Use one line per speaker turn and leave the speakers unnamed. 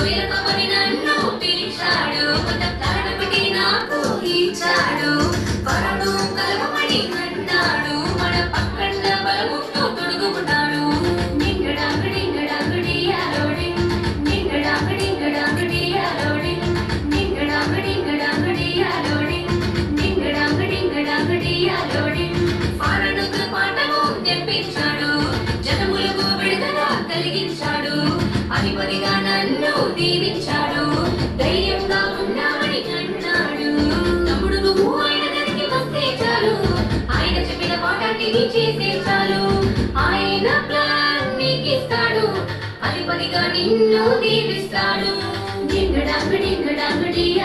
గొయ్యలకమని నన్ను పిలిచాడు, కొత్త ప్లాన్ ఒకటి నాకు ఇచ్చాడు. వరను కలవమని అన్నాడు, మన పక్కన బలముతో తొడుగుకున్నాడు. డింగడాంగడియాలోడింగ్, డింగడాంగడియాలోడింగ్, డింగడాంగడియాలోడింగ్, డింగడాంగడియాలోడింగ్. ఫారనుకు పాఠము తెప్పించాడు, జనములకు విడుదల కలిగించాడు. అధిపతిగా నన్ను దీవించాడు, ధైర్యంగా ఉన్నామని అన్నాడు. తమ్ముడు నువ్వు ఆయన దగ్గరికి వస్తే చాలు, ఆయన చెప్పిన పాఠాన్ని నీ చేసే చాలు. ఆయన ప్లాన్ నీకిస్తాడు, అధిపతిగా నిన్ను దీవిస్తాడు. డింగడాంగడియాలోడింగ్.